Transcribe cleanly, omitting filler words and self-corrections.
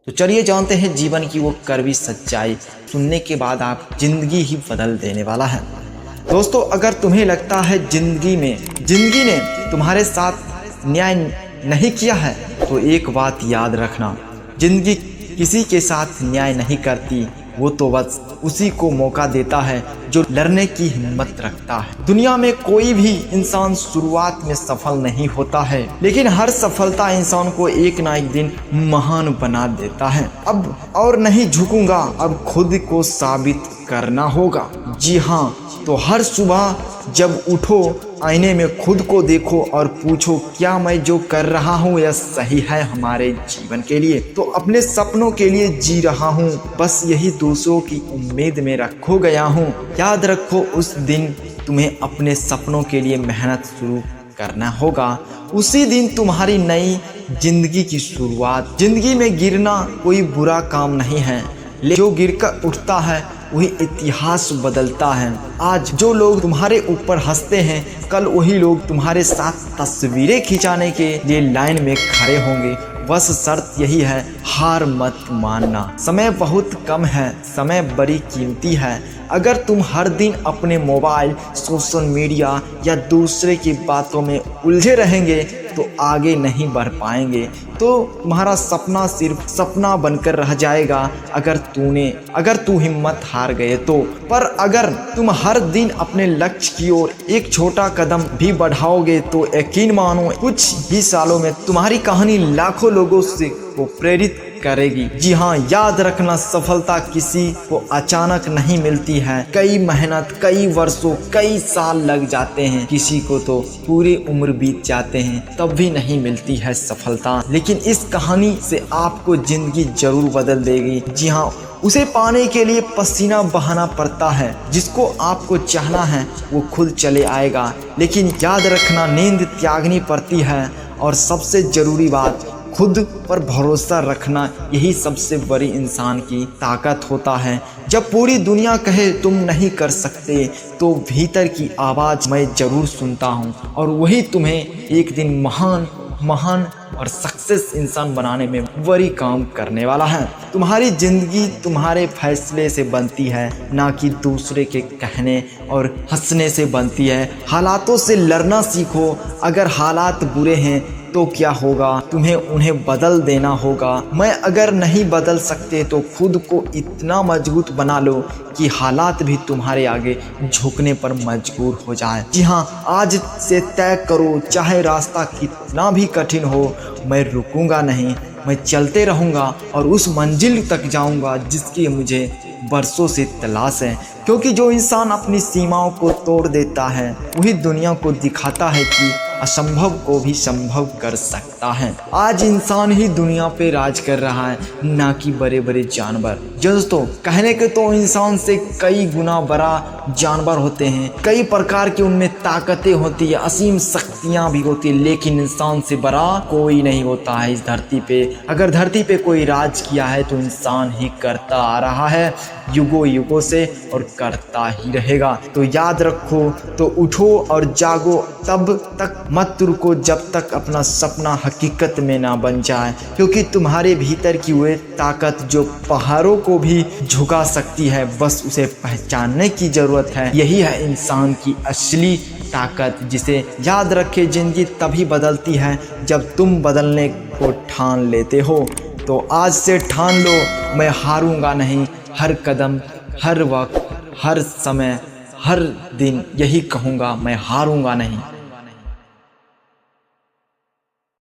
तो चलिए जानते हैं जीवन की वो कड़वी सच्चाई, सुनने के बाद आप जिंदगी ही बदल देने वाला है। दोस्तों, अगर तुम्हें लगता है जिंदगी ने तुम्हारे साथ न्याय नहीं किया है तो एक बात याद रखना, जिंदगी किसी के साथ न्याय नहीं करती, वो तो बस उसी को मौका देता है जो लड़ने की हिम्मत रखता है। दुनिया में कोई भी इंसान शुरुआत में सफल नहीं होता है, लेकिन हर सफलता इंसान को एक ना एक दिन महान बना देता है। अब और नहीं झुकूंगा, अब खुद को साबित करना होगा। जी हाँ, तो हर सुबह जब उठो आईने में खुद को देखो और पूछो, क्या मैं जो कर रहा हूँ यह सही है हमारे जीवन के लिए? तो अपने सपनों के लिए जी रहा हूँ, बस यही दूसरों की उम्मीद में रखो गया हूँ। याद रखो, उस दिन तुम्हें अपने सपनों के लिए मेहनत शुरू करना होगा, उसी दिन तुम्हारी नई जिंदगी की शुरुआत। जिंदगी में गिरना कोई बुरा काम नहीं है, लेकिन जो गिरकर उठता है वही इतिहास बदलता है। आज जो लोग तुम्हारे ऊपर हंसते हैं, कल वही लोग तुम्हारे साथ तस्वीरें खिंचाने के लिए लाइन में खड़े होंगे। बस शर्त यही है, हार मत मानना। समय बहुत कम है, समय बड़ी कीमती है। अगर तुम हर दिन अपने मोबाइल, सोशल मीडिया या दूसरे की बातों में उलझे रहेंगे तो आगे नहीं बढ़ पाएंगे, तो तुम्हारा सपना सिर्फ सपना बनकर रह जाएगा अगर तू हिम्मत हार गए तो। पर अगर तुम हर दिन अपने लक्ष्य की ओर एक छोटा कदम भी बढ़ाओगे तो यकीन मानो, कुछ ही सालों में तुम्हारी कहानी लाखों लोगों को प्रेरित करेगी। जी हाँ, याद रखना, सफलता किसी को अचानक नहीं मिलती है। कई मेहनत, कई वर्षों, कई साल लग जाते हैं, किसी को तो पूरी उम्र बीत जाते हैं, तब भी नहीं मिलती है सफलता। लेकिन इस कहानी से आपको जिंदगी जरूर बदल देगी। जी हाँ, उसे पाने के लिए पसीना बहाना पड़ता है। जिसको आपको चाहना है वो खुद चले आएगा, लेकिन याद रखना, नींद त्यागनी पड़ती है। और सबसे जरूरी बात, खुद पर भरोसा रखना, यही सबसे बड़ी इंसान की ताकत होता है। जब पूरी दुनिया कहे तुम नहीं कर सकते, तो भीतर की आवाज़ मैं ज़रूर सुनता हूँ, और वही तुम्हें एक दिन महान और सक्सेस इंसान बनाने में बड़ी काम करने वाला है। तुम्हारी ज़िंदगी तुम्हारे फैसले से बनती है, ना कि दूसरे के कहने और हंसने से बनती है। हालातों से लड़ना सीखो। अगर हालात बुरे हैं तो क्या होगा, तुम्हें उन्हें बदल देना होगा। मैं अगर नहीं बदल सकते तो खुद को इतना मजबूत बना लो कि हालात भी तुम्हारे आगे झुकने पर मजबूर हो जाए। जी हाँ, आज से तय करो, चाहे रास्ता कितना भी कठिन हो, मैं रुकूंगा नहीं, मैं चलते रहूंगा और उस मंजिल तक जाऊंगा जिसकी मुझे बरसों से तलाश है। क्योंकि जो इंसान अपनी सीमाओं को तोड़ देता है वही दुनिया को दिखाता है कि असंभव को भी संभव कर सकता है। आज इंसान ही दुनिया पे राज कर रहा है, ना कि बड़े बड़े जानवर। दोस्तों, कहने के तो इंसान से कई गुना बड़ा जानवर होते हैं, कई प्रकार की उनमें ताकतें होती है, असीम शक्तियां भी होती है, लेकिन इंसान से बड़ा कोई नहीं होता है इस धरती पे। अगर धरती पे कोई राज किया है तो इंसान ही करता आ रहा है, युगों युगों से, और करता ही रहेगा। तो याद रखो, तो उठो और जागो, तब तक मत रुको जब तक अपना सपना हकीकत में ना बन जाए। क्योंकि तुम्हारे भीतर की वो ताकत जो पहाड़ों को भी झुका सकती है, बस उसे पहचानने की ज़रूरत है। यही है इंसान की असली ताकत, जिसे याद रखे। ज़िंदगी तभी बदलती है जब तुम बदलने को ठान लेते हो। तो आज से ठान लो, मैं हारूंगा नहीं। हर कदम, हर वक्त, हर समय, हर दिन यही कहूँगा, मैं हारूंगा नहीं।